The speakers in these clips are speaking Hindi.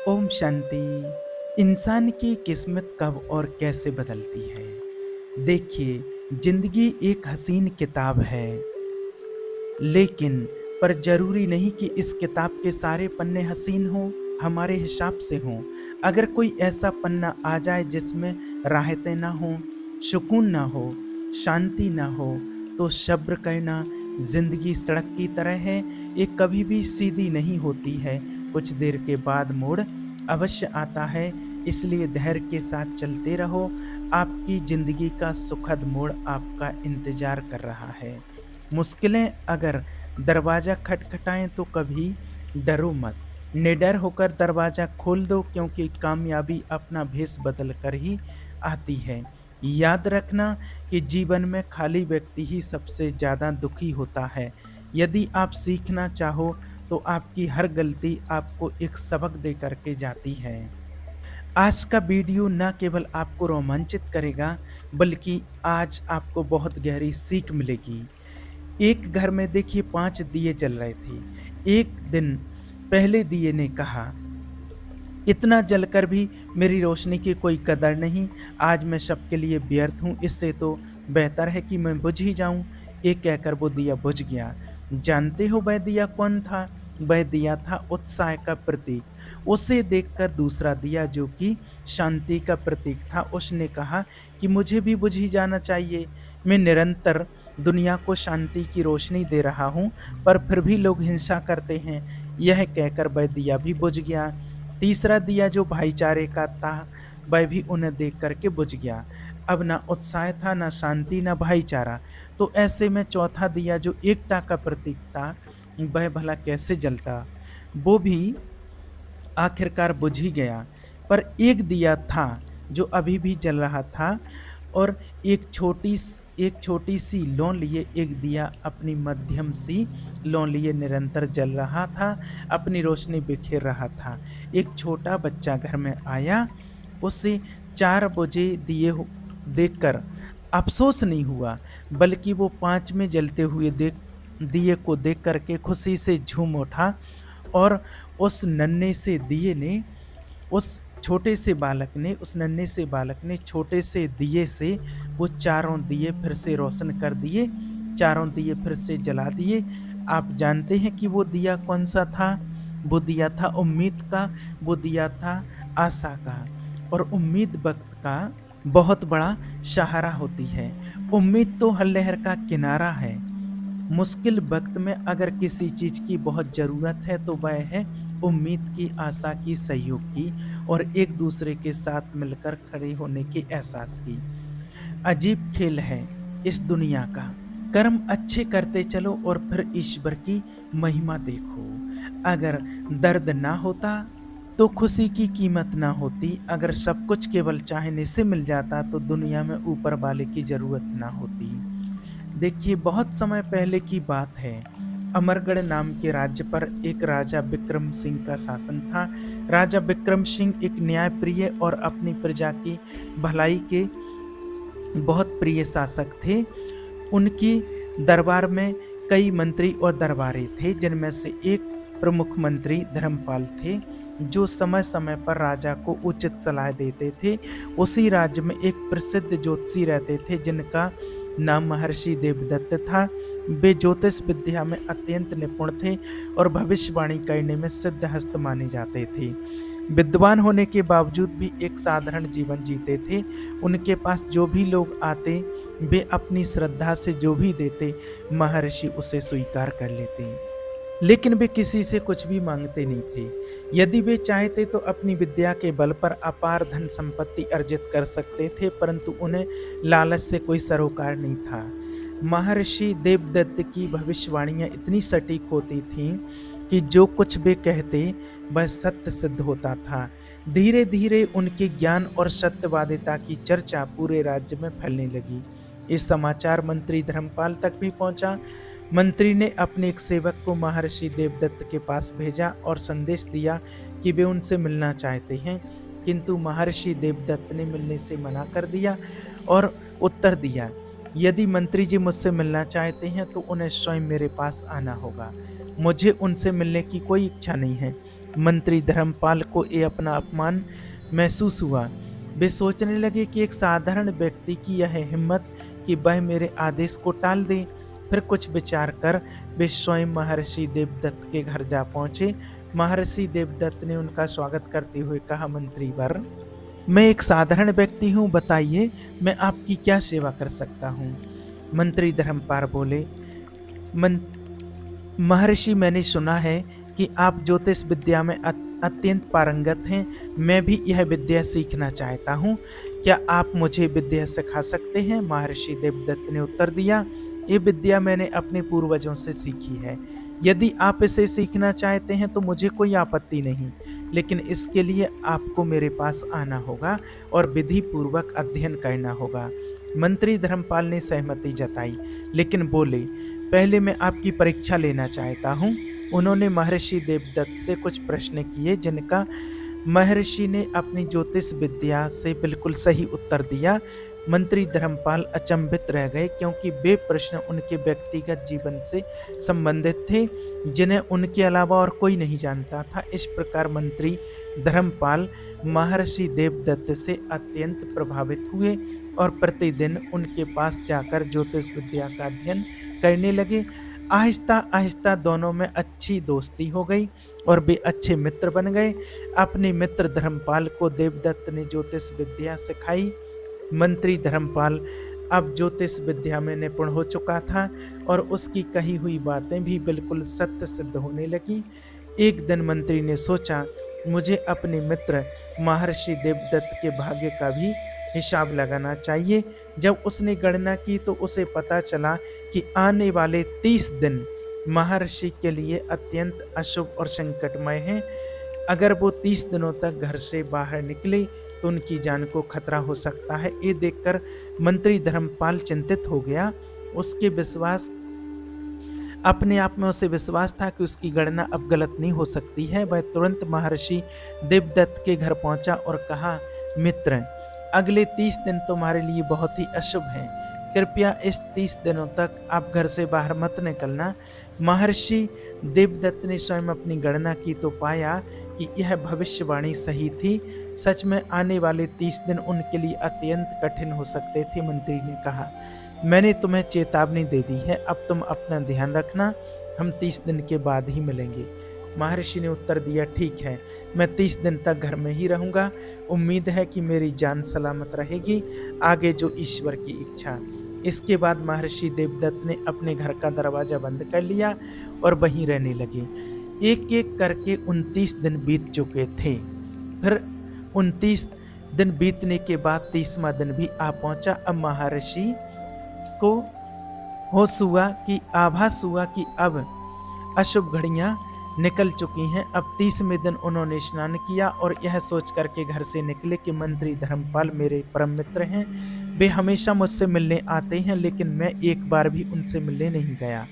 ओम शांति। इंसान की किस्मत कब और कैसे बदलती है? देखिए, जिंदगी एक हसीन किताब है, लेकिन पर जरूरी नहीं कि इस किताब के सारे पन्ने हसीन हों, हमारे हिसाब से हों। अगर कोई ऐसा पन्ना आ जाए जिसमें राहतें ना हों, सुकून ना हो, शांति ना हो, तो सब्र करना। जिंदगी सड़क की तरह है, ये कभी भी सीधी नहीं होती है। कुछ देर के बाद मोड़ अवश्य आता है, इसलिए धैर्य के साथ चलते रहो। आपकी जिंदगी का सुखद मोड़ आपका इंतजार कर रहा है। मुश्किलें अगर दरवाजा खटखटाएं तो कभी डरो मत, निडर होकर दरवाजा खोल दो, क्योंकि कामयाबी अपना भेष बदल कर ही आती है। याद रखना कि जीवन में खाली व्यक्ति ही सबसे ज्यादा दुखी होता है। यदि आप सीखना चाहो तो आपकी हर गलती आपको एक सबक दे करके जाती है। आज का वीडियो न केवल आपको रोमांचित करेगा, बल्कि आज आपको बहुत गहरी सीख मिलेगी। एक घर में देखिए 5 दिए जल रहे थे। एक दिन पहले दिए ने कहा, इतना जलकर भी मेरी रोशनी की कोई कदर नहीं। आज मैं सबके लिए व्यर्थ हूँ, इससे तो बेहतर है कि मैं बुझ ही जाऊं। ये कहकर वो दिया बुझ गया। जानते हो वह दिया कौन था? वह दिया था उत्साह का प्रतीक। उसे देखकर दूसरा दिया, जो कि शांति का प्रतीक था, उसने कहा कि मुझे भी बुझ ही जाना चाहिए। मैं निरंतर दुनिया को शांति की रोशनी दे रहा हूँ, पर फिर भी लोग हिंसा करते हैं। यह कहकर वह दिया भी बुझ गया। तीसरा दिया जो भाईचारे का था, वह भी उन्हें देख करके बुझ गया। अब ना उत्साह था, ना शांति, ना भाईचारा। तो ऐसे में चौथा दिया जो एकता का प्रतीक था, वह भला कैसे जलता? वो भी आखिरकार बुझ ही गया। पर एक दिया था जो अभी भी जल रहा था, और एक छोटी सी लौ लिए एक दिया अपनी मध्यम सी लौ लिए निरंतर जल रहा था, अपनी रोशनी बिखेर रहा था। एक छोटा बच्चा घर में आया, उसे 4 बुझे देखकर अफसोस नहीं हुआ, बल्कि वो 5 में जलते हुए दिए को देख करके खुशी से झूम उठा। और उस नन्हे से दिए ने उस नन्हे से बालक ने छोटे से दिए से वो चारों दिए फिर से रोशन कर दिए, चारों दिए फिर से जला दिए। आप जानते हैं कि वो दिया कौन-सा था? वो दिया था उम्मीद का, वो दिया था आशा का। और उम्मीद वक़्त का बहुत बड़ा सहारा होती है। उम्मीद तो हर लहर का किनारा है। मुश्किल वक़्त में अगर किसी चीज़ की बहुत ज़रूरत है तो वह है उम्मीद की, आशा की, सहयोग की, और एक-दूसरे के साथ मिलकर खड़े होने के एहसास की। अजीब खेल है इस दुनिया का। कर्म अच्छे करते चलो और फिर ईश्वर की महिमा देखो। अगर दर्द ना होता तो खुशी की कीमत ना होती। अगर सब कुछ केवल चाहने से मिल जाता तो दुनिया में ऊपर वाले की ज़रूरत ना होती। देखिए, बहुत समय पहले की बात है। अमरगढ़ नाम के राज्य पर एक राजा विक्रम सिंह का शासन था। राजा विक्रम सिंह एक न्यायप्रिय और अपनी प्रजा की भलाई के बहुत प्रिय शासक थे। उनकी दरबार में कई मंत्री और दरबारी थे, जिनमें से एक प्रमुख मंत्री धर्मपाल थे, जो समय-समय पर राजा को उचित सलाह देते थे। उसी राज्य में एक प्रसिद्ध ज्योतिषी रहते थे, जिनका नाम महर्षि देवदत्त था। वे ज्योतिष विद्या में अत्यंत निपुण थे और भविष्यवाणी करने में सिद्धहस्त माने जाते थे। विद्वान होने के बावजूद भी एक साधारण जीवन जीते थे। उनके पास जो भी लोग आते, वे अपनी श्रद्धा से जो भी देते, महर्षि उसे स्वीकार कर लेते। लेकिन वे किसी से कुछ भी मांगते नहीं थे। यदि वे चाहते तो अपनी विद्या के बल पर अपार धन संपत्ति अर्जित कर सकते थे, परंतु उन्हें लालच से कोई सरोकार नहीं था। महर्षि देवदत्त की भविष्यवाणियां इतनी सटीक होती थीं कि जो कुछ वे कहते वह सत्य सिद्ध होता था। धीरे धीरे उनके ज्ञान और सत्यवादिता की चर्चा पूरे राज्य में फैलने लगी। इस समाचार मंत्री धर्मपाल तक भी पहुंचा। मंत्री ने अपने एक सेवक को महर्षि देवदत्त के पास भेजा और संदेश दिया कि वे उनसे मिलना चाहते हैं, किंतु महर्षि देवदत्त ने मिलने से मना कर दिया और उत्तर दिया, यदि मंत्री जी मुझसे मिलना चाहते हैं तो उन्हें स्वयं मेरे पास आना होगा। मुझे उनसे मिलने की कोई इच्छा नहीं है। मंत्री धर्मपाल को ये अपना अपमान महसूस हुआ। वे सोचने लगे कि एक साधारण व्यक्ति की यह हिम्मत कि वह मेरे आदेश को टाल दे। फिर कुछ विचार कर वे स्वयं महर्षि देवदत्त के घर जा पहुंचे। महर्षि देवदत्त ने उनका स्वागत करते हुए कहा, मंत्री वर, मैं एक साधारण व्यक्ति हूँ, बताइए मैं आपकी क्या सेवा कर सकता हूँ। मंत्री धर्मपाल बोले, महर्षि, मैंने सुना है कि आप ज्योतिष विद्या में अत्यंत पारंगत हैं। मैं भी यह विद्या सीखना चाहता हूँ। क्या आप मुझे विद्या सिखा सकते हैं? महर्षि देवदत्त ने उत्तर दिया, ये विद्या मैंने अपने पूर्वजों से सीखी है। यदि आप इसे सीखना चाहते हैं तो मुझे कोई आपत्ति नहीं, लेकिन इसके लिए आपको मेरे पास आना होगा और विधि पूर्वक अध्ययन करना होगा। मंत्री धर्मपाल ने सहमति जताई, लेकिन बोले, पहले मैं आपकी परीक्षा लेना चाहता हूँ। उन्होंने महर्षि देवदत्त से कुछ प्रश्न किए, जिनका महर्षि ने अपनी ज्योतिष विद्या से बिल्कुल सही उत्तर दिया। मंत्री धर्मपाल अचंभित रह गए, क्योंकि वे प्रश्न उनके व्यक्तिगत जीवन से संबंधित थे, जिन्हें उनके अलावा और कोई नहीं जानता था। इस प्रकार मंत्री धर्मपाल महर्षि देवदत्त से अत्यंत प्रभावित हुए और प्रतिदिन उनके पास जाकर ज्योतिष विद्या का अध्ययन करने लगे। आहिस्ता आहिस्ता दोनों में अच्छी दोस्ती हो गई और वे अच्छे मित्र बन गए। अपने मित्र धर्मपाल को देवदत्त ने ज्योतिष विद्या सिखाई। मंत्री धर्मपाल अब ज्योतिष विद्या में निपुण हो चुका था और उसकी कही हुई बातें भी बिल्कुल सत्य सिद्ध होने लगी। एक दिन मंत्री ने सोचा, मुझे अपने मित्र महर्षि देवदत्त के भाग्य का भी हिसाब लगाना चाहिए। जब उसने गणना की तो उसे पता चला कि आने वाले 30 दिन महर्षि के लिए अत्यंत अशुभ और संकटमय हैं। अगर वो 30 दिनों तक घर से बाहर निकले तो उनकी जान को खतरा हो सकता है। ये देखकर मंत्री धर्मपाल चिंतित हो गया। उसके विश्वास अपने आप में उसे विश्वास था कि उसकी गणना अब गलत नहीं हो सकती है। वह तुरंत महर्षि देवदत्त के घर पहुंचा और कहा, मित्र, अगले 30 दिन तुम्हारे लिए बहुत ही अशुभ हैं। कृपया इस 30 दिनों तक आप घर से बाहर मत निकलना। महर्षि देवदत्त ने स्वयं अपनी गणना की तो पाया कि यह भविष्यवाणी सही थी। सच में आने वाले 30 दिन उनके लिए अत्यंत कठिन हो सकते थे। मंत्री ने कहा, मैंने तुम्हें चेतावनी दे दी है, अब तुम अपना ध्यान रखना, हम 30 दिन के बाद ही मिलेंगे। महर्षि ने उत्तर दिया, ठीक है, मैं 30 दिन तक घर में ही रहूंगा। उम्मीद है कि मेरी जान सलामत रहेगी, आगे जो ईश्वर की इच्छा। इसके बाद महर्षि देवदत्त ने अपने घर का दरवाजा बंद कर लिया और वहीं रहने लगे। एक एक करके 29 दिन बीत चुके थे। फिर 29 दिन बीतने के बाद 30वां दिन भी आ पहुंचा। अब महर्षि को आभास हुआ कि अब अशुभ घड़ियां निकल चुकी हैं। अब 30वें दिन उन्होंने स्नान किया और यह सोच करके घर से निकले कि मंत्री धर्मपाल मेरे परम मित्र हैं, वे हमेशा मुझसे मिलने आते हैं, लेकिन मैं एक बार भी उनसे मिलने नहीं गया।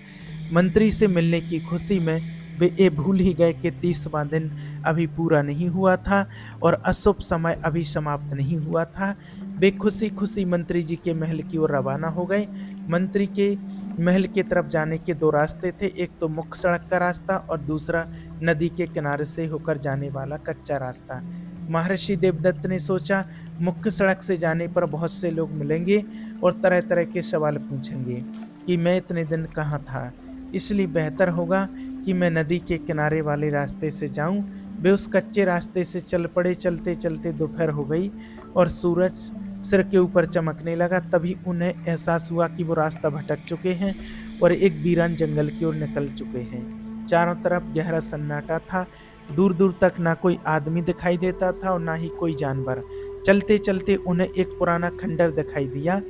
मंत्री से मिलने की खुशी में वे ये भूल ही गए कि 30वां दिन अभी पूरा नहीं हुआ था और अशुभ समय अभी समाप्त नहीं हुआ था। वे खुशी खुशी मंत्री जी के महल की ओर रवाना हो गए। मंत्री के महल की तरफ जाने के 2 रास्ते थे, एक तो मुख्य सड़क का रास्ता और दूसरा नदी के किनारे से होकर जाने वाला कच्चा रास्ता। महर्षि देवदत्त ने सोचा, मुख्य सड़क से जाने पर बहुत से लोग मिलेंगे और तरह तरह के सवाल पूछेंगे कि मैं इतने दिन कहाँ था, इसलिए बेहतर होगा कि मैं नदी के किनारे वाले रास्ते से जाऊं। वे उस कच्चे रास्ते से चल पड़े। चलते चलते दोपहर हो गई और सूरज सिर के ऊपर चमकने लगा। तभी उन्हें एहसास हुआ कि वो रास्ता भटक चुके हैं और एक वीरान जंगल की ओर निकल चुके हैं। चारों तरफ गहरा सन्नाटा था। दूर दूर तक ना कोई आदमी दिखाई देता था और ना ही कोई जानवर। चलते चलते उन्हें एक पुराना खंडर दिखाई दिया।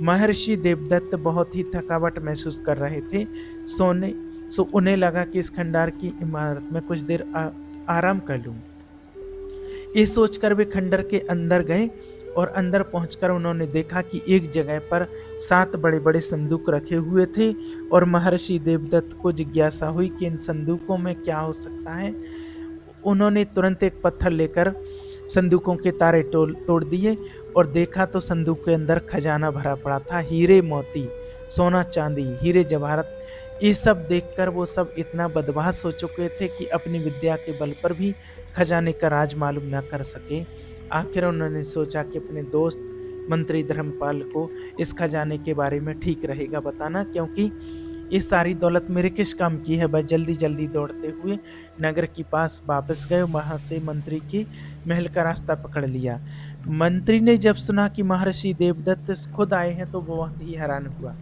महर्षि देवदत्त बहुत ही थकावट महसूस कर रहे थे। उन्हें लगा कि इस खंडर की इमारत में कुछ देर आराम कर लूं। ये सोचकर वे खंडर के अंदर गए और अंदर पहुंचकर उन्होंने देखा कि एक जगह पर 7 बड़े बड़े संदूक रखे हुए थे और महर्षि देवदत्त को जिज्ञासा हुई कि इन संदूकों में क्या हो सकता है। उन्होंने तुरंत एक पत्थर लेकर संदूकों के तारे तोड़ दिए और देखा तो संदूक के अंदर खजाना भरा पड़ा था। हीरे मोती, सोना चांदी, हीरे जवाहरात ये सब देखकर वो सब इतना बदमाश हो चुके थे कि अपनी विद्या के बल पर भी खजाने का राज मालूम ना कर सके। आखिर उन्होंने सोचा कि अपने दोस्त मंत्री धर्मपाल को इस खजाने के बारे में ठीक रहेगा बताना, क्योंकि ये सारी दौलत मेरे किस काम की है। वह जल्दी जल्दी दौड़ते हुए नगर के पास वापस गए, वहां से मंत्री के महल का रास्ता पकड़ लिया। मंत्री ने जब सुना कि महर्षि देवदत्त खुद आए हैं तो वो बहुत ही हैरान हुआ।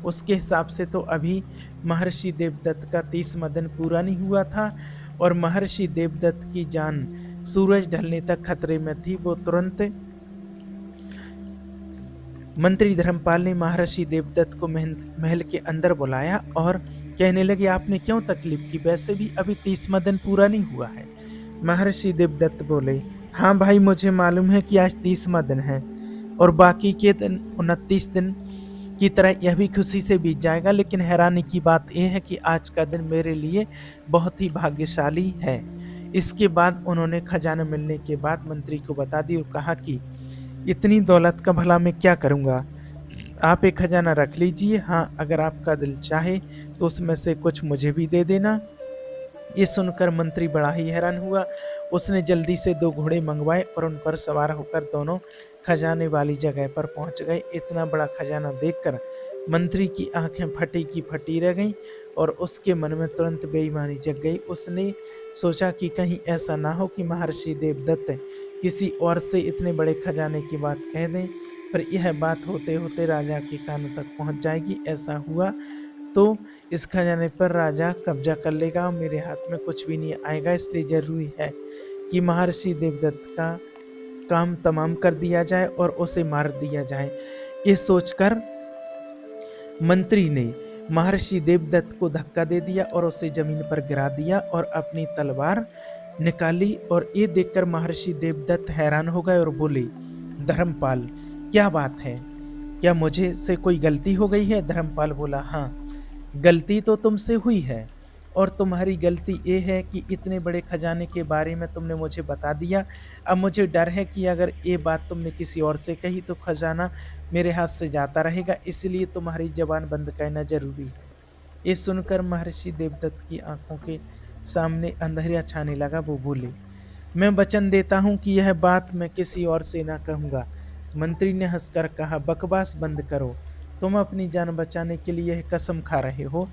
उसके हिसाब से तो अभी महर्षि देवदत्त का 30वां दिन पूरा नहीं हुआ था और महर्षि देवदत्त की जान सूरज ढलने तक खतरे में थी। वो तुरंत मंत्री धर्मपाल ने महर्षि देवदत्त को महल के अंदर बुलाया और कहने लगे, आपने क्यों तकलीफ की, वैसे भी अभी 30वां दिन पूरा नहीं हुआ है। महर्षि देवदत्त बोले, हाँ भाई, मुझे मालूम है कि आज 30वां दिन है और बाकी के दिन 29 दिन की तरह यह भी खुशी से बीत जाएगा, लेकिन हैरानी की बात यह है कि आज का दिन मेरे लिए बहुत ही भाग्यशाली है। इसके बाद उन्होंने खजाना मिलने के बाद मंत्री को बता दी और कहा कि इतनी दौलत का भला मैं क्या करूंगा, आप एक खजाना रख लीजिए। हाँ, अगर आपका दिल चाहे तो उसमें से कुछ मुझे भी दे देना। ये सुनकर मंत्री बड़ा ही हैरान हुआ। उसने जल्दी से 2 घोड़े मंगवाए और उन पर सवार होकर दोनों खजाने वाली जगह पर पहुंच गए। इतना बड़ा खजाना देखकर मंत्री की आंखें फटी की फटी रह गईं और उसके मन में तुरंत बेईमानी जग गई। उसने सोचा कि कहीं ऐसा ना हो कि महर्षि देवदत्त किसी और से इतने बड़े खजाने की बात कह दें, पर यह बात होते होते राजा के कानों तक पहुंच जाएगी। ऐसा हुआ तो इस खजाने पर राजा कब्जा कर लेगा और मेरे हाथ में कुछ भी नहीं आएगा। इसलिए जरूरी है कि महर्षि देवदत्त का काम तमाम कर दिया जाए और उसे मार दिया जाए। ये सोचकर मंत्री ने महर्षि देवदत्त को धक्का दे दिया और उसे जमीन पर गिरा दिया और अपनी तलवार निकाली। और ये देखकर महर्षि देवदत्त हैरान हो गए और बोले, धर्मपाल, क्या बात है, क्या मुझे से कोई गलती हो गई है? धर्मपाल बोला, हाँ, गलती तो तुमसे हुई है और तुम्हारी गलती ये है कि इतने बड़े खजाने के बारे में तुमने मुझे बता दिया। अब मुझे डर है कि अगर ये बात तुमने किसी और से कही तो खजाना मेरे हाथ से जाता रहेगा, इसलिए तुम्हारी जबान बंद करना जरूरी है। ये सुनकर महर्षि देवदत्त की आंखों के सामने अंधेरा छाने लगा। वो बोले, मैं वचन देता हूँ कि यह बात मैं किसी और से ना कहूँगा। मंत्री ने हंसकर कहा, बकवास बंद करो, तुम अपनी जान बचाने के लिए यह कसम खा रहे हो।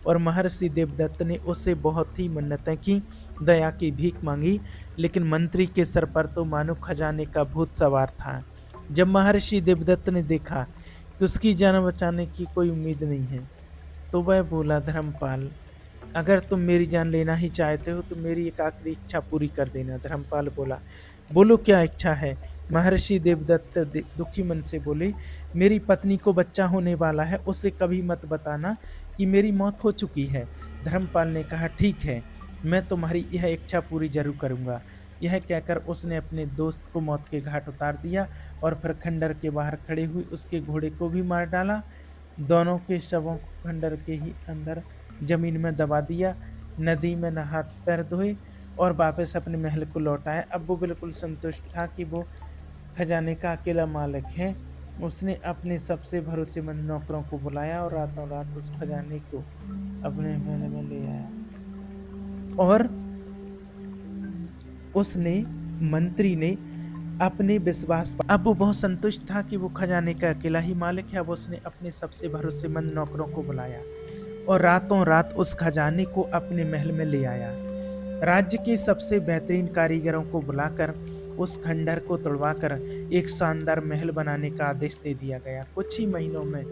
और महर्षि देवदत्त ने उससे बहुत ही मन्नतें की, दया की भीख मांगी, लेकिन मंत्री के सर पर तो मानो खजाने का भूत सवार था। जब महर्षि देवदत्त ने देखा कि उसकी जान बचाने की कोई उम्मीद नहीं है तो वह बोला, धर्मपाल, अगर तुम मेरी जान लेना ही चाहते हो तो मेरी एक आखिरी इच्छा पूरी कर देना। धर्मपाल बोला, बोलो क्या इच्छा है? महर्षि देवदत्त दुखी मन से बोले, मेरी पत्नी को बच्चा होने वाला है, उसे कभी मत बताना कि मेरी मौत हो चुकी है। धर्मपाल ने कहा, ठीक है, मैं तुम्हारी यह इच्छा पूरी जरूर करूंगा। यह कहकर उसने अपने दोस्त को मौत के घाट उतार दिया और फिर खंडर के बाहर खड़े हुए उसके घोड़े को भी मार डाला। दोनों के शवों को खंडर के ही अंदर जमीन में दबा दिया। नदी में नहा पैर धोए और वापस अपने महल को लौट आया। अब वो बिल्कुल संतुष्ट था कि वो खजाने का अकेला मालिक है। उसने अपने सबसे भरोसेमंद नौकरों को बुलाया और रातों रात उस खजाने को अपने महल में ले आया। और उसने मंत्री ने अपने विश्वास पर, अब वो बहुत संतुष्ट था कि वो खजाने का अकेला ही मालिक है। अब उसने अपने सबसे भरोसेमंद नौकरों को बुलाया और रातों रात उस खजाने को अपने महल में ले आया। राज्य के सबसे बेहतरीन कारीगरों को बुलाकर उस खंडर को तोड़वाकर एक शानदार महल बनाने का आदेश दे दिया गया। कुछ ही महीनों में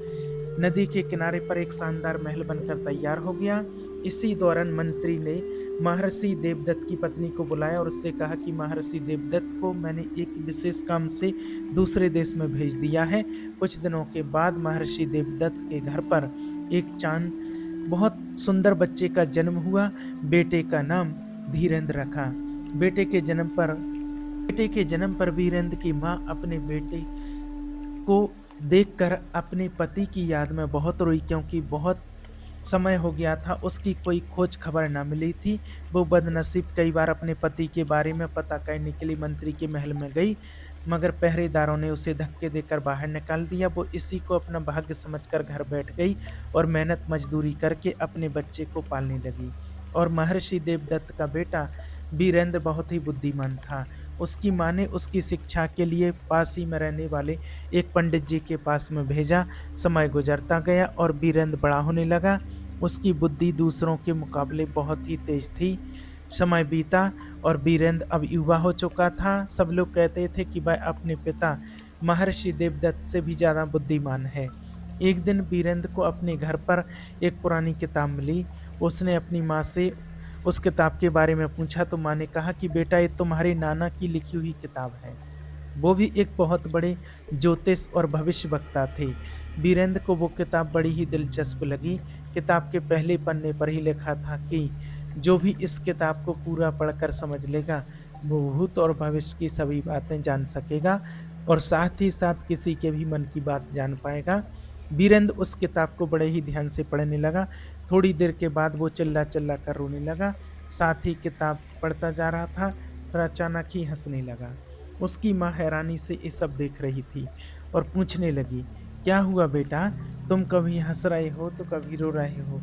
नदी के किनारे पर एक शानदार महल बनकर तैयार हो गया। इसी दौरान मंत्री ने महर्षि देवदत्त की पत्नी को बुलाया और उससे कहा कि महर्षि देवदत्त को मैंने एक विशेष काम से दूसरे देश में भेज दिया है। कुछ दिनों के बाद महर्षि देवदत्त के घर पर एक चांद बहुत सुंदर बच्चे का जन्म हुआ। बेटे का नाम धीरेंद्र रखा। बेटे के जन्म पर वीरेंद्र की मां अपने बेटे को देखकर अपने पति की याद में बहुत रोई, क्योंकि बहुत समय हो गया था, उसकी कोई खोज खबर न मिली थी। वो बदनसीब कई बार अपने पति के बारे में पता करने के लिए मंत्री के महल में गई, मगर पहरेदारों ने उसे धक्के देकर बाहर निकाल दिया। वो इसी को अपना भाग्य समझकर घर बैठ गई और मेहनत मजदूरी करके अपने बच्चे को पालने लगी। और महर्षि देवदत्त का बेटा वीरेंद्र बहुत ही बुद्धिमान था। उसकी माँ ने उसकी शिक्षा के लिए पास ही में रहने वाले एक पंडित जी के पास में भेजा। समय गुजरता गया और वीरेंद्र बड़ा होने लगा। उसकी बुद्धि दूसरों के मुकाबले बहुत ही तेज थी। समय बीता और वीरेंद्र अब युवा हो चुका था। सब लोग कहते थे कि वह अपने पिता महर्षि देवदत्त से भी ज़्यादा बुद्धिमान है। एक दिन वीरेंद्र को अपने घर पर एक पुरानी किताब मिली। उसने अपनी माँ से उस किताब के बारे में पूछा तो माँ ने कहा कि बेटा, ये तुम्हारे नाना की लिखी हुई किताब है। वो भी एक बहुत बड़े ज्योतिष और भविष्यवक्ता थे। वीरेंद्र को वो किताब बड़ी ही दिलचस्प लगी। किताब के पहले पन्ने पर ही लिखा था कि जो भी इस किताब को पूरा पढ़कर समझ लेगा, वो भूत और भविष्य की सभी बातें जान सकेगा और साथ ही साथ किसी के भी मन की बात जान पाएगा। वीरेंद्र उस किताब को बड़े ही ध्यान से पढ़ने लगा। थोड़ी देर के बाद वो चिल्ला-चिल्ला कर रोने लगा। साथ ही किताब पढ़ता जा रहा था, फिर अचानक ही हँसने लगा। उसकी माँ हैरानी से ये सब देख रही थी और पूछने लगी, "क्या हुआ बेटा? तुम कभी हँस रहे हो तो कभी रो रहे हो?"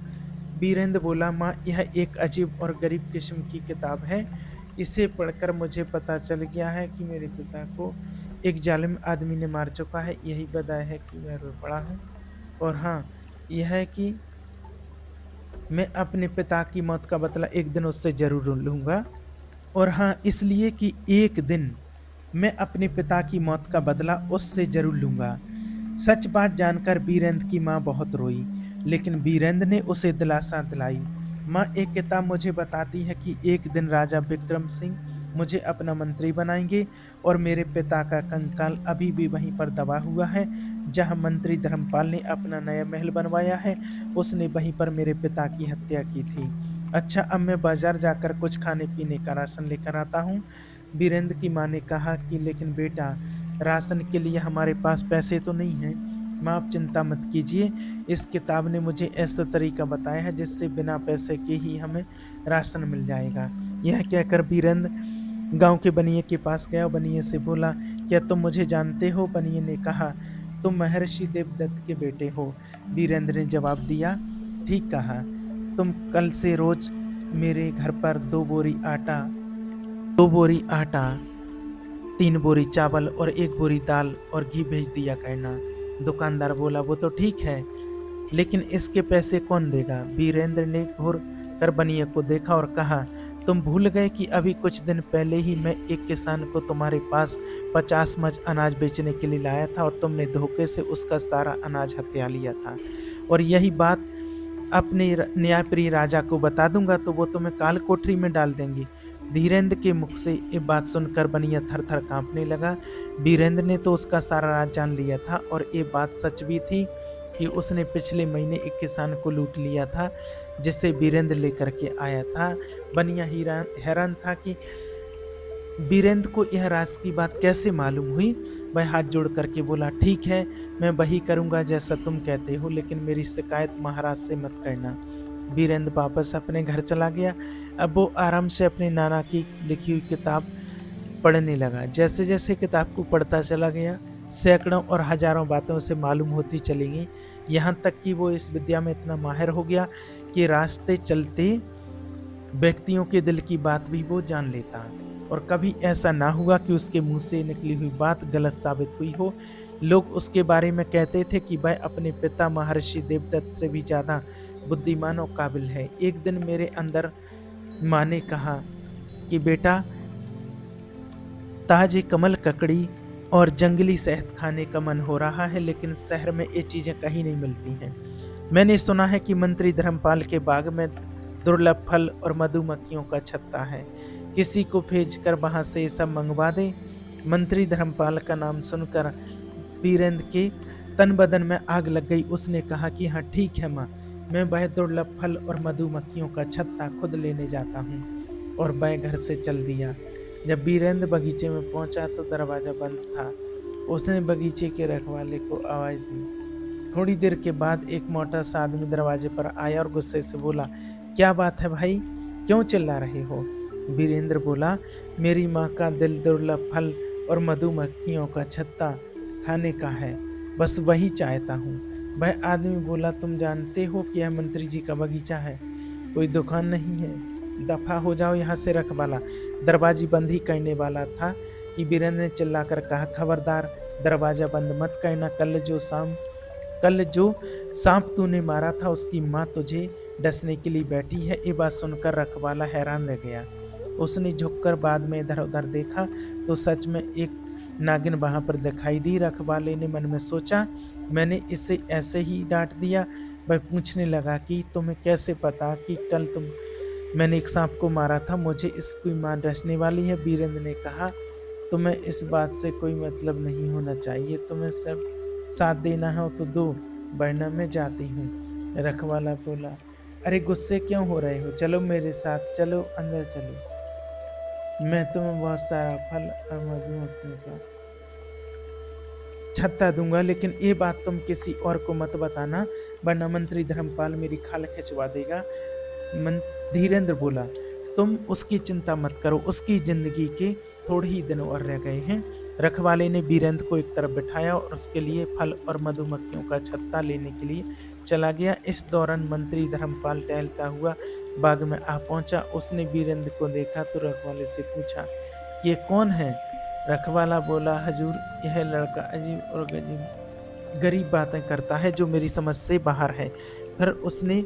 वीरेंद्र बोला, "माँ, यह एक अजीब और गरीब किस्म की किताब है। इसे पढ़कर मुझे पता चल गया है कि मेरे पिता को एक जालिम आदमी ने मार चुका है। यही वजह है कि मैं रो पड़ा हूँ। और हाँ, यह है कि मैं अपने पिता की मौत का बदला एक दिन उससे ज़रूर लूँगा। और हाँ, इसलिए कि एक दिन मैं अपने पिता की मौत का बदला उससे ज़रूर लूँगा।" सच बात जानकर वीरेंद्र की माँ बहुत रोई, लेकिन वीरेंद्र ने उसे दिलासा दिलाई। "माँ, एक किताब मुझे बताती है कि एक दिन राजा विक्रम सिंह मुझे अपना मंत्री बनाएँगे और मेरे पिता का कंकाल अभी भी वहीं पर दबा हुआ है, जहाँ मंत्री धर्मपाल ने अपना नया महल बनवाया है, उसने वहीं पर मेरे पिता की हत्या की थी। अच्छा, अब मैं बाज़ार जाकर कुछ खाने-पीने का राशन लेकर आता हूँ।" वीरेंद्र की माँ ने कहा कि लेकिन बेटा, राशन के लिए हमारे पास पैसे तो नहीं हैं। माँ, आप चिंता मत कीजिए, इस किताब ने मुझे ऐसा तरीका बताया है जिससे बिना पैसे के ही हमें राशन मिल जाएगा। यह कहकर वीरेंद्र गाँव के बनिए के पास गया और बनिए से बोला, "क्या तुम मुझे जानते हो?" बनिए ने कहा, "तुम महर्षि देवदत्त के बेटे हो।" वीरेंद्र ने जवाब दिया, "ठीक कहा, तुम कल से रोज़ मेरे घर पर 2 बोरी आटा, 3 बोरी चावल और 1 बोरी दाल और घी भेज दिया करना।" दुकानदार बोला, "वो तो ठीक है, लेकिन इसके पैसे कौन देगा?" वीरेंद्र ने घूर कर बनिए को देखा और कहा, "तुम भूल गए कि अभी कुछ दिन पहले ही मैं एक किसान को तुम्हारे पास 50 मण अनाज बेचने के लिए लाया था और तुमने धोखे से उसका सारा अनाज हथिया लिया था। और यही बात अपने न्यायप्रिय राजा को बता दूंगा तो वो तुम्हें काल कोठरी में डाल देंगे।" धीरेंद्र के मुख से ये बात सुनकर बनिया थर-थर काँपने लगा। वीरेंद्र ने तो उसका सारा राज जान लिया था और ये बात सच भी थी कि उसने पिछले महीने एक किसान को लूट लिया था, जिसे वीरेंद्र लेकर के आया था। बनिया हैरान था कि वीरेंद्र को यह राज की बात कैसे मालूम हुई। वह हाथ जोड़ करके बोला, "ठीक है, मैं वही करूँगा जैसा तुम कहते हो, लेकिन मेरी शिकायत महाराज से मत करना।" वीरेंद्र वापस अपने घर चला गया। अब वो आराम से अपने नाना की लिखी हुई किताब पढ़ने लगा। जैसे-जैसे किताब को पढ़ता चला गया, सैकड़ों और हज़ारों बातें उसे मालूम होती चली गईं। यहाँ तक कि वो इस विद्या में इतना माहिर हो गया कि रास्ते चलते व्यक्तियों के दिल की बात भी वो जान लेता। और कभी ऐसा ना हुआ कि उसके मुँह से निकली हुई बात गलत साबित हुई हो। लोग उसके बारे में कहते थे कि वह अपने पिता महर्षि देवदत्त से भी ज़्यादा बुद्धिमान और काबिल है। एक दिन मेरे अंदर माँ ने कहा कि बेटा, ताजे कमल ककड़ी और जंगली शहद खाने का मन हो रहा है, लेकिन शहर में ये चीज़ें कहीं नहीं मिलती हैं। मैंने सुना है कि मंत्री धर्मपाल के बाग में दुर्लभ फल और मधुमक्खियों का छत्ता है। किसी को भेजकर वहाँ से ये सब मंगवा दे। मंत्री धर्मपाल का नाम सुनकर वीरेंद्र के तन बदन में आग लग गई। उसने कहा कि हाँ, ठीक है माँ, मैं वह दुर्लभ फल और मधुमक्खियों का छत्ता खुद लेने जाता हूँ। और वह घर से चल दिया। जब वीरेंद्र बगीचे में पहुंचा तो दरवाज़ा बंद था। उसने बगीचे के रखवाले को आवाज़ दी, थोड़ी देर के बाद एक मोटा सा आदमी दरवाजे पर आया और गुस्से से बोला, क्या बात है भाई, क्यों चिल्ला रहे हो? वीरेंद्र बोला, मेरी माँ का दिल दुर्लभ फल और मधुमक्खियों का छत्ता खाने का है, बस वही चाहता हूँ। वह आदमी बोला, तुम जानते हो कि यह मंत्री जी का बगीचा है, कोई दुकान नहीं है, दफा हो जाओ यहाँ से। रखवाला दरवाजे बंद ही करने वाला था कि वीरेंद्र ने चिल्लाकर कहा, खबरदार, दरवाजा बंद मत करना। कल जो सांप तूने मारा था उसकी माँ तुझे डसने के लिए बैठी है। ये बात सुनकर रखवाला हैरान रह गया। उसने झुककर बाद में इधर उधर देखा तो सच में एक नागिन वहां पर दिखाई दी। रखवाले ने मन में सोचा, मैंने इसे ऐसे ही डांट दिया। वह पूछने लगा कि तुम्हें कैसे पता कि कल मैंने एक सांप को मारा था, मुझे इसकी मां डसने वाली है। वीरेंद्र ने कहा, तुम्हें इस बात से कोई मतलब नहीं होना चाहिए, तुम्हें सब साथ देना हो तो दो, वरना मैं जाती हूँ। रखवाला बोला, अरे गुस्से क्यों हो रहे हो, चलो मेरे साथ, चलो अंदर चलो, मैं तुम्हें बहुत सारा फल और मधुमक्खियों का छत्ता दूंगा, लेकिन ये बात तुम किसी और को मत बताना, वरना मंत्री धर्मपाल मेरी खाल खिंचवा देगा। धीरेन्द्र बोला, तुम उसकी चिंता मत करो, उसकी जिंदगी के थोड़े ही दिन और रह गए हैं। रखवाले ने वीरेंद्र को एक तरफ बिठाया और उसके लिए फल और मधुमक्खियों का छत्ता लेने के लिए चला गया। इस दौरान मंत्री धर्मपाल टहलता हुआ बाग में आ पहुंचा। उसने वीरेंद्र को देखा तो रखवाले से पूछा, ये कौन है? रखवाला बोला, हजूर, यह लड़का अजीब और गरीब बातें करता है जो मेरी समझ से बाहर है। फिर उसने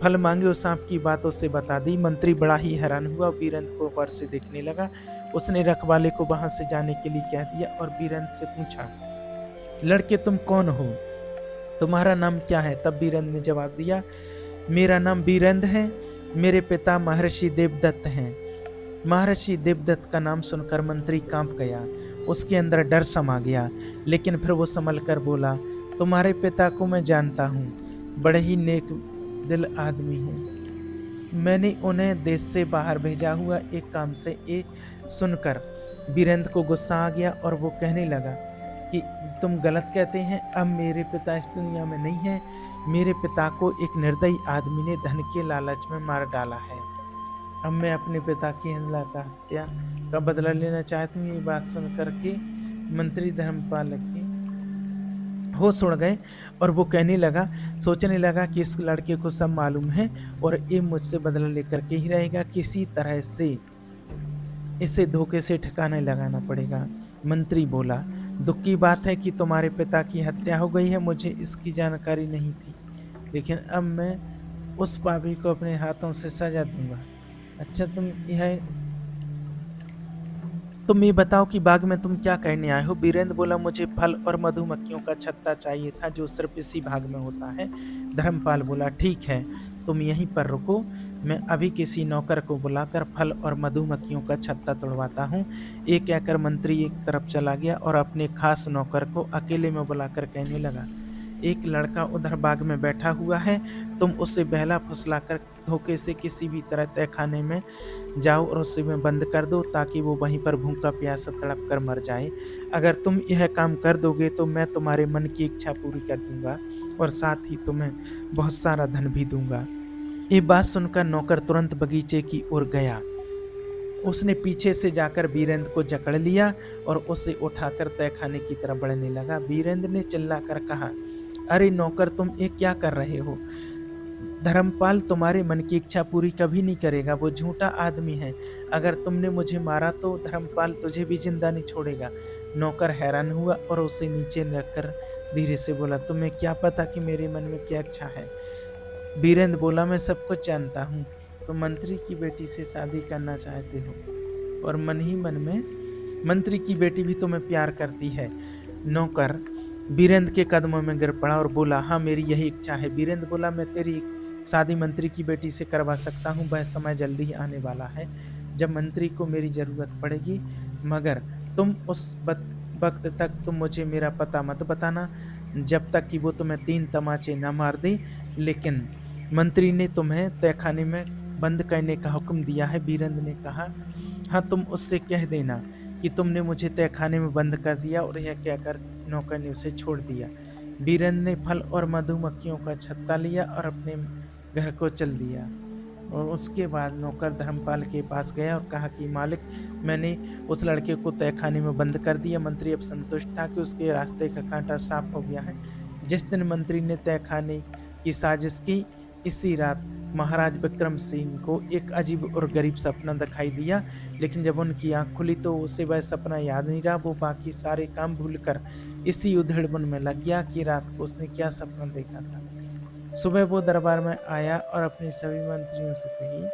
फल मांगे और सांप की बातों से बता दी। मंत्री बड़ा ही हैरान हुआ, वीरेंद्र को गौर से देखने लगा। उसने रखवाले को वहां से जाने के लिए कह दिया और वीरेंद्र से पूछा, लड़के तुम कौन हो, तुम्हारा नाम क्या है? तब वीरेंद्र ने जवाब दिया, मेरा नाम वीरेंद्र है, मेरे पिता महर्षि देवदत्त हैं। महर्षि देवदत्त का नाम सुनकर मंत्री कांप गया, उसके अंदर डर समा गया, लेकिन फिर वो संभल कर बोला, तुम्हारे पिता को मैं जानता हूँ, बड़े ही नेक दिल आदमी हैं। मैंने उन्हें देश से बाहर भेजा हुआ एक काम से। ये सुनकर वीरेंद्र को गुस्सा आ गया और वो कहने लगा कि तुम गलत कहते हैं, अब मेरे पिता इस दुनिया में नहीं है। मेरे पिता को एक निर्दयी आदमी ने धन के लालच में मार डाला है। अब मैं अपने पिता की हत्या का बदला लेना चाहती हूँ। ये बात सुनकर के मंत्री धर्मपाल के होश उड़ गए और वो सोचने लगा कि इस लड़के को सब मालूम है और ये मुझसे बदला लेकर के ही रहेगा, किसी तरह से इसे धोखे से ठिकाने लगाना पड़ेगा। मंत्री बोला, दुख की बात है कि तुम्हारे पिता की हत्या हो गई है, मुझे इसकी जानकारी नहीं थी, लेकिन अब मैं उस पापी को अपने हाथों से सजा दूंगा। अच्छा, तुम ये बताओ कि बाग में तुम क्या करने आए हो? वीरेंद्र बोला, मुझे फल और मधुमक्खियों का छत्ता चाहिए था जो सिर्फ इसी भाग में होता है। धर्मपाल बोला, ठीक है, तुम यहीं पर रुको, मैं अभी किसी नौकर को बुलाकर फल और मधुमक्खियों का छत्ता तोड़वाता हूँ। ये कहकर मंत्री एक तरफ चला गया और अपने खास नौकर को अकेले में बुलाकर कहने लगा, एक लड़का उधर बाग में बैठा हुआ है, तुम उसे बहला फुसलाकर धोखे से किसी भी तरह तहखाने में जाओ और उसे में बंद कर दो ताकि वो वहीं पर भूखा प्यासा तड़प कर मर जाए। अगर तुम यह काम कर दोगे तो मैं तुम्हारे मन की इच्छा पूरी कर दूंगा और साथ ही तुम्हें बहुत सारा धन भी दूंगा। ये बात सुनकर नौकर तुरंत बगीचे की ओर गया। उसने पीछे से जाकर वीरेंद्र को जकड़ लिया और उसे उठाकर तहखाने की तरफ बढ़ने लगा। वीरेंद्र ने चिल्लाकर कहा, अरे नौकर, तुम ये क्या कर रहे हो? धर्मपाल तुम्हारे मन की इच्छा पूरी कभी नहीं करेगा, वो झूठा आदमी है। अगर तुमने मुझे मारा तो धर्मपाल तुझे भी जिंदा नहीं छोड़ेगा। नौकर हैरान हुआ और उसे नीचे रखकर धीरे से बोला, तुम्हें क्या पता कि मेरे मन में क्या इच्छा है? वीरेंद्र बोला, मैं सब कुछ जानता हूँ, तुम मंत्री की बेटी से शादी करना चाहते हो और मन ही मन में मंत्री की बेटी भी तुम्हें प्यार करती है। नौकर वीरेंद्र के कदमों में गिर पड़ा और बोला, हाँ, मेरी यही इच्छा है। वीरेंद्र बोला, मैं तेरी शादी मंत्री की बेटी से करवा सकता हूँ, वह समय जल्दी ही आने वाला है जब मंत्री को मेरी ज़रूरत पड़ेगी, मगर तुम उस वक्त तक तुम मुझे मेरा पता मत बताना जब तक कि वो तुम्हें 3 तमाचे न मार दे। लेकिन मंत्री ने तुम्हें तहखाने में बंद करने का हुक्म दिया है। वीरेंद्र ने कहा, हाँ, तुम उससे कह देना कि तुमने मुझे तहखाने में बंद कर दिया। और यह कहकर नौकर ने उसे छोड़ दिया। वीरेंद्र ने फल और मधुमक्खियों का छत्ता लिया और अपने घर को चल दिया। और उसके बाद नौकर धर्मपाल के पास गया और कहा कि मालिक, मैंने उस लड़के को तहखाने में बंद कर दिया। मंत्री अब संतुष्ट था कि उसके रास्ते का कांटा साफ हो गया है। जिस दिन मंत्री ने तहखाने की साजिश की, इसी रात महाराज विक्रम सिंह को एक अजीब और गरीब सपना दिखाई दिया। लेकिन जब उनकी आंख खुली तो उसे वह सपना याद नहीं रहा। वो बाकी सारे काम भूलकर इसी उधेड़बुन में लग गया कि रात को उसने क्या सपना देखा था। सुबह वो दरबार में आया और अपने सभी मंत्रियों से कही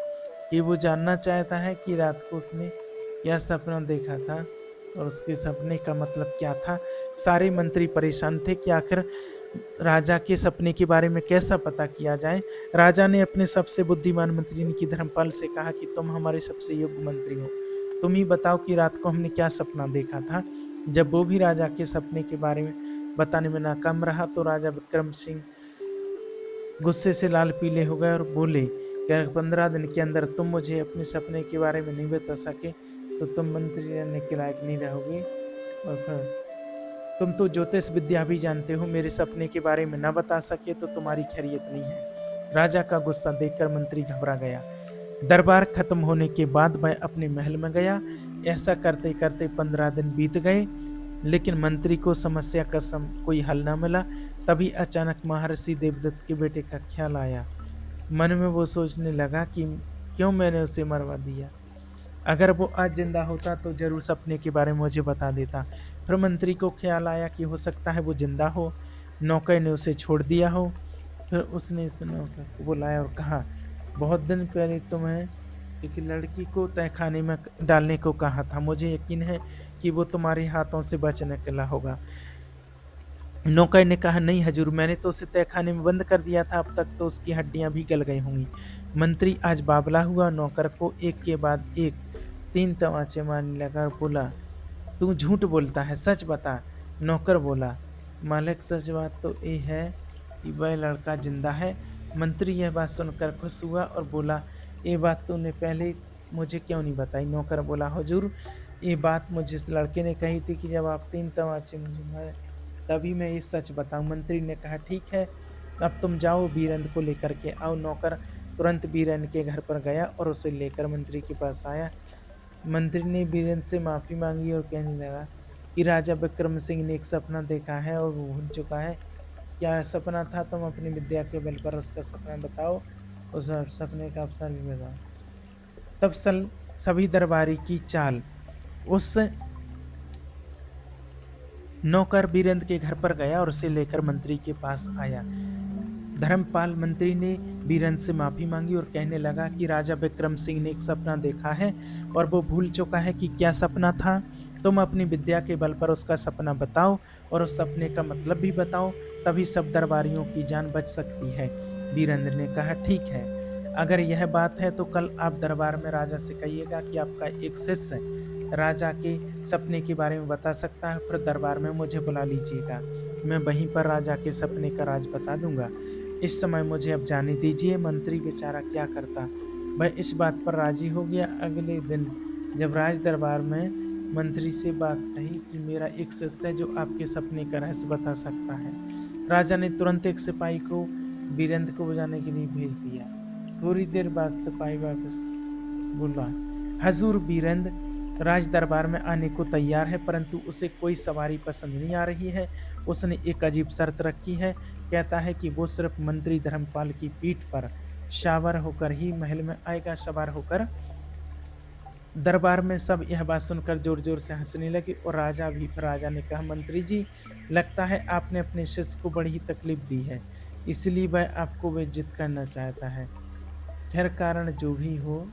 कि वो जानना चाहता है कि रात को उसने क्या सपना देखा था और उसके सपने का मतलब क्या था। सारे मंत्री परेशान थे कि आखिर राजा के सपने के बारे में कैसा पता किया जाए। राजा ने अपने सबसे बुद्धिमान मंत्री निकी धर्मपाल से कहा कि तुम हमारे सबसे योग्य मंत्री हो, तुम ही बताओ कि रात को हमने क्या सपना देखा था। जब वो भी राजा के सपने के बारे में बताने में नाकाम रहा तो राजा विक्रम सिंह गुस्से से लाल पीले हो गए और बोले कि अगर 15 दिन के अंदर तुम मुझे अपने सपने के बारे में नहीं बता सके तो तुम मंत्री रहने के लायक नहीं रहोगे। और फिर तुम तो ज्योतिष विद्या भी जानते हो, मेरे सपने के बारे में न बता सके तो तुम्हारी खैरियत नहीं है। राजा का गुस्सा देखकर मंत्री घबरा गया। दरबार खत्म होने के बाद वह अपने महल में गया। ऐसा करते करते 15 दिन बीत गए, लेकिन मंत्री को समस्या का कोई हल न मिला। तभी अचानक महर्षि देवदत्त के बेटे का ख्याल आया। मन में वो सोचने लगा कि क्यों मैंने उसे मरवा दिया। अगर वो आज जिंदा होता तो जरूर सपने के बारे में मुझे बता देता। फिर मंत्री को ख्याल आया कि हो सकता है वो जिंदा हो, नौकर ने उसे छोड़ दिया हो। फिर उसने इस नौकर को बुलाया और कहा, बहुत दिन पहले तुम्हें एक लड़की को तहखाने में डालने को कहा था, मुझे यकीन है कि वो तुम्हारे हाथों से बच निकला होगा। नौकर ने कहा, नहीं हजूर, मैंने तो उसे तहखाने में बंद कर दिया था, अब तक तो उसकी हड्डियां भी गल गई होंगी। मंत्री आज बावला हुआ, नौकर को एक के बाद एक 3 तमाचे मारने लगा और बोला, तू झूठ बोलता है, सच बता। नौकर बोला, मालिक सच बात तो ये है कि वह लड़का जिंदा है। मंत्री यह बात सुनकर खुश हुआ और बोला, ये बात तूने पहले मुझे क्यों नहीं बताई। नौकर बोला, हुजूर, ये बात मुझे इस लड़के ने कही थी कि जब आप 3 तमाचे मुझे मारे तभी मैं ये सच बताऊं। मंत्री ने कहा, ठीक है, अब तुम जाओ, बीरंद को लेकर के आओ। नौकर तुरंत बीरंद के घर पर गया और उसे लेकर मंत्री के पास आया। मंत्री ने बीरंद से माफी मांगी और कहने लगा कि राजा विक्रम सिंह ने एक सपना देखा है और वो भूल चुका है। क्या सपना था? तुम अपनी विद्या के बल पर उसका सपना बताओ, उस सपने का अवसर भी बताओ। तब सभी दरबारी की चाल उस नौकर बीरेंद्र के घर पर गया और उसे लेकर मंत्री के पास आया। धर्मपाल मंत्री ने बीरेंद्र से माफी मांगी और कहने लगा कि राजा विक्रम सिंह ने एक सपना देखा है और वो भूल चुका है कि क्या सपना था। तुम अपनी विद्या के बल पर उसका सपना बताओ और उस सपने का मतलब भी बताओ, तभी सब दरबारियों की जान बच सकती है। बीरेंद्र ने कहा, ठीक है, अगर यह बात है तो कल आप दरबार में राजा से कहिएगा कि आपका एक शिष्य राजा के सपने के बारे में बता सकता है, फिर दरबार में मुझे बुला लीजिएगा, मैं वहीं पर राजा के सपने का राज बता दूंगा। इस समय मुझे अब जाने दीजिए। मंत्री बेचारा क्या करता, वह इस बात पर राजी हो गया। अगले दिन जब राज दरबार में मंत्री से बात कही कि मेरा एक शिष्य है जो आपके सपने का रहस्य बता सकता है, राजा ने तुरंत एक सिपाही को बीरेंद्र को बुझाने के लिए भेज दिया। थोड़ी देर बाद सिपाही वापस बोला, हजूर, बीरेंद्र राज दरबार में आने को तैयार है, परंतु उसे कोई सवारी पसंद नहीं आ रही है। उसने एक अजीब शर्त रखी है, कहता है कि वो सिर्फ मंत्री धर्मपाल की पीठ पर सवार होकर ही महल में आएगा, सवार होकर। दरबार में सब यह बात सुनकर जोर जोर से हंसने लगे और राजा भी। राजा ने कहा, मंत्री जी, लगता है आपने अपने शिष्य को बड़ी ही तकलीफ दी है, इसलिए वह आपको बेइज्जत करना चाहता है। खैर, कारण जो भी हो,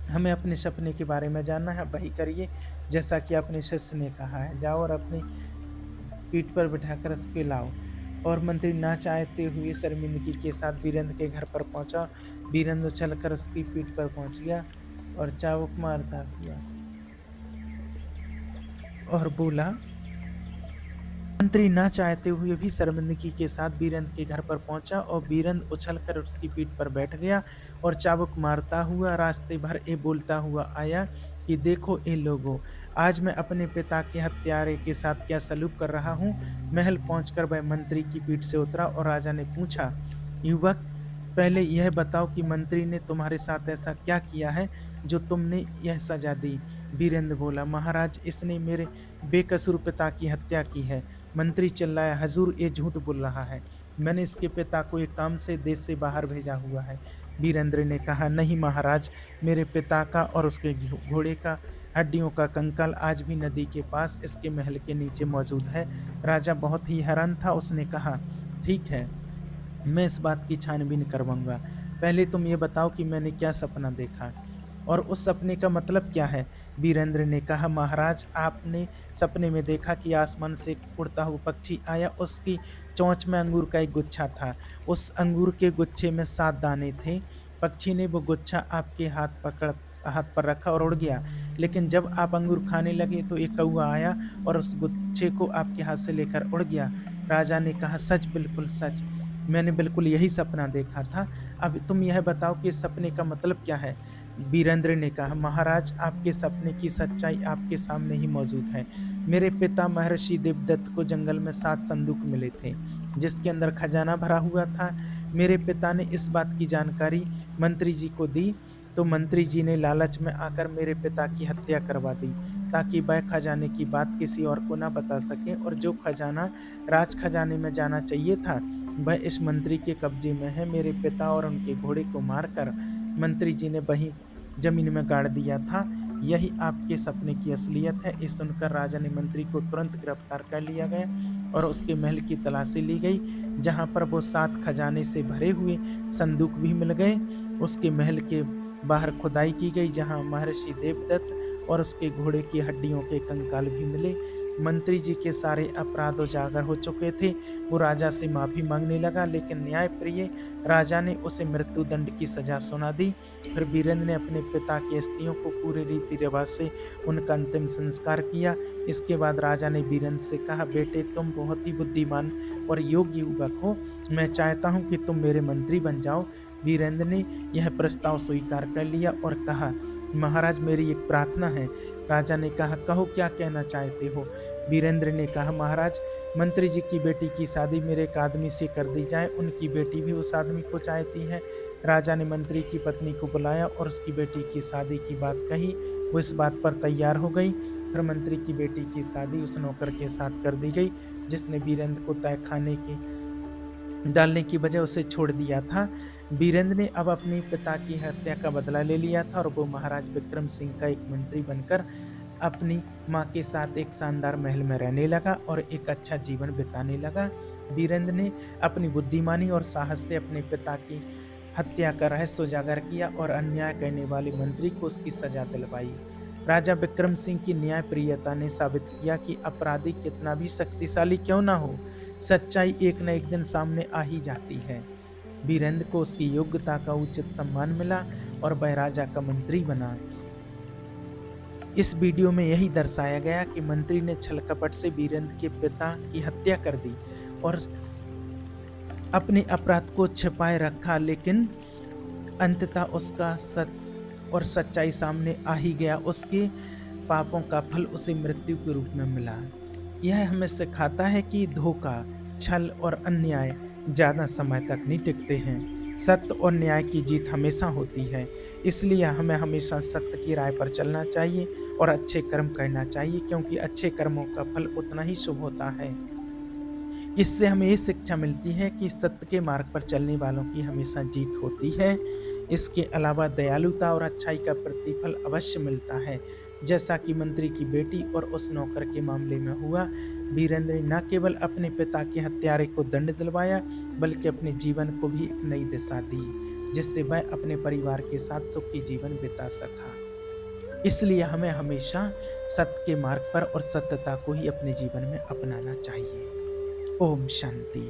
हमें अपने सपने के बारे में जानना है, वही करिए जैसा कि अपने शिष्य ने कहा है। जाओ और अपनी पीठ पर बिठाकर उसके लाओ। और मंत्री ना चाहते हुए शर्मिंदगी के साथ बीरेंद्र के घर पर पहुंचा। बीरेंद्र चलकर उसकी पीठ पर पहुंच गया और चाबुक मारता हुआ और बोला, मंत्री ना चाहते हुए भी शर्मिंदगी के साथ बीरेंद्र के घर पर पहुंचा और बीरेंद्र उछलकर उसकी पीठ पर बैठ गया और चाबुक मारता हुआ रास्ते भर ये बोलता हुआ आया कि देखो ए लोगों, आज मैं अपने पिता के हत्यारे के साथ क्या सलूक कर रहा हूँ। महल पहुंचकर वह मंत्री की पीठ से उतरा और राजा ने पूछा, युवक, पहले यह बताओ कि मंत्री ने तुम्हारे साथ ऐसा क्या किया है जो तुमने यह सजा दी। वीरेंद्र बोला, महाराज, इसने मेरे बेकसूर पिता की हत्या की है। मंत्री चिल्लाया, हजूर, ये झूठ बोल रहा है। मैंने इसके पिता को एक काम से देश से बाहर भेजा हुआ है। वीरेंद्र ने कहा, नहीं महाराज, मेरे पिता का और उसके घोड़े का हड्डियों का कंकाल आज भी नदी के पास इसके महल के नीचे मौजूद है। राजा बहुत ही हैरान था। उसने कहा, ठीक है, मैं इस बात की छानबीन करवाऊंगा। पहले तुम ये बताओ कि मैंने क्या सपना देखा और उस सपने का मतलब क्या है। वीरेंद्र ने कहा, महाराज, आपने सपने में देखा कि आसमान से एक उड़ता हुआ पक्षी आया। उसकी चोंच में अंगूर का एक गुच्छा था। उस अंगूर के गुच्छे में 7 दाने थे। पक्षी ने वो गुच्छा आपके हाथ पर रखा और उड़ गया। लेकिन जब आप अंगूर खाने लगे तो एक कौवा आया और उस गुच्छे को आपके हाथ से लेकर उड़ गया। राजा ने कहा, सच, बिल्कुल सच, मैंने बिल्कुल यही सपना देखा था। अब तुम यह बताओ कि इस सपने का मतलब क्या है। वीरेंद्र ने कहा, महाराज, आपके सपने की सच्चाई आपके सामने ही मौजूद है। मेरे पिता महर्षि देवदत्त को जंगल में 7 संदूक मिले थे जिसके अंदर खजाना भरा हुआ था। मेरे पिता ने इस बात की जानकारी मंत्री जी को दी तो मंत्री जी ने लालच में आकर मेरे पिता की हत्या करवा दी ताकि वह खजाने की बात किसी और को ना बता सके, और जो खजाना राज खजाने में जाना चाहिए था वह इस मंत्री के कब्जे में है। मेरे पिता और उनके घोड़े को मारकर मंत्री जी ने वहीं जमीन में गाड़ दिया था। यही आपके सपने की असलियत है। इस सुनकर राजा ने मंत्री को तुरंत गिरफ्तार कर लिया गया और उसके महल की तलाशी ली गई, जहां पर वो 7 खजाने से भरे हुए संदूक भी मिल गए। उसके महल के बाहर खुदाई की गई, जहां महर्षि देवदत्त और उसके घोड़े की हड्डियों के कंकाल भी मिले। मंत्री जी के सारे अपराध उजागर हो चुके थे। वो राजा से माफी मांगने लगा, लेकिन न्यायप्रिय राजा ने उसे मृत्यु दंड की सजा सुना दी। फिर वीरेंद्र ने अपने पिता की अस्थियों को पूरे रीति रिवाज से उनका अंतिम संस्कार किया। इसके बाद राजा ने वीरेंद्र से कहा, बेटे, तुम बहुत ही बुद्धिमान और योग्य युवक हो। मैं चाहता हूँ कि तुम मेरे मंत्री बन जाओ। वीरेंद्र ने यह प्रस्ताव स्वीकार कर लिया और कहा, महाराज, मेरी एक प्रार्थना है। राजा ने कहा, कहो, क्या कहना चाहते हो। वीरेंद्र ने कहा, महाराज, मंत्री जी की बेटी की शादी मेरे एक आदमी से कर दी जाए। उनकी बेटी भी उस आदमी को चाहती है। राजा ने मंत्री की पत्नी को बुलाया और उसकी बेटी की शादी की बात कही। वो इस बात पर तैयार हो गई। फिर मंत्री की बेटी की शादी उस नौकर के साथ कर दी गई जिसने वीरेंद्र को तय खाने के डालने की बजाय उसे छोड़ दिया था। वीरेंद्र ने अब अपने पिता की हत्या का बदला ले लिया था और वो महाराज विक्रम सिंह का एक मंत्री बनकर अपनी माँ के साथ एक शानदार महल में रहने लगा और एक अच्छा जीवन बिताने लगा। वीरेंद्र ने अपनी बुद्धिमानी और साहस से अपने पिता की हत्या का रहस्य उजागर किया और अन्याय करने वाले मंत्री को उसकी सजा दिलवाई। राजा विक्रम सिंह की न्यायप्रियता ने साबित किया कि अपराधी कितना भी शक्तिशाली क्यों ना हो, सच्चाई एक न एक दिन सामने आ ही जाती है। वीरेंद्र को उसकी योग्यता का उचित सम्मान मिला और वह राजा का मंत्री बना। इस वीडियो में यही दर्शाया गया कि मंत्री ने छल कपट से वीरेंद्र के पिता की हत्या कर दी और अपने अपराध को छिपाए रखा, लेकिन अंततः उसका सच और सच्चाई सामने आ ही गया। उसके पापों का फल उसे मृत्यु के रूप में मिला। यह हमें सिखाता है कि धोखा, छल और अन्याय ज़्यादा समय तक नहीं टिकते हैं। सत्य और न्याय की जीत हमेशा होती है। इसलिए हमें हमेशा सत्य की राह पर चलना चाहिए और अच्छे कर्म करना चाहिए, क्योंकि अच्छे कर्मों का फल उतना ही शुभ होता है। इससे हमें ये शिक्षा मिलती है कि सत्य के मार्ग पर चलने वालों की हमेशा जीत होती है। इसके अलावा दयालुता और अच्छाई का प्रतिफल अवश्य मिलता है, जैसा कि मंत्री की बेटी और उस नौकर के मामले में हुआ। वीरेंद्र ने न केवल अपने पिता के हत्यारे को दंड दिलवाया, बल्कि अपने जीवन को भी एक नई दिशा दी, जिससे वह अपने परिवार के साथ सुखी जीवन बिता सका। इसलिए हमें हमेशा सत्य के मार्ग पर और सत्यता को ही अपने जीवन में अपनाना चाहिए। ओम शांति।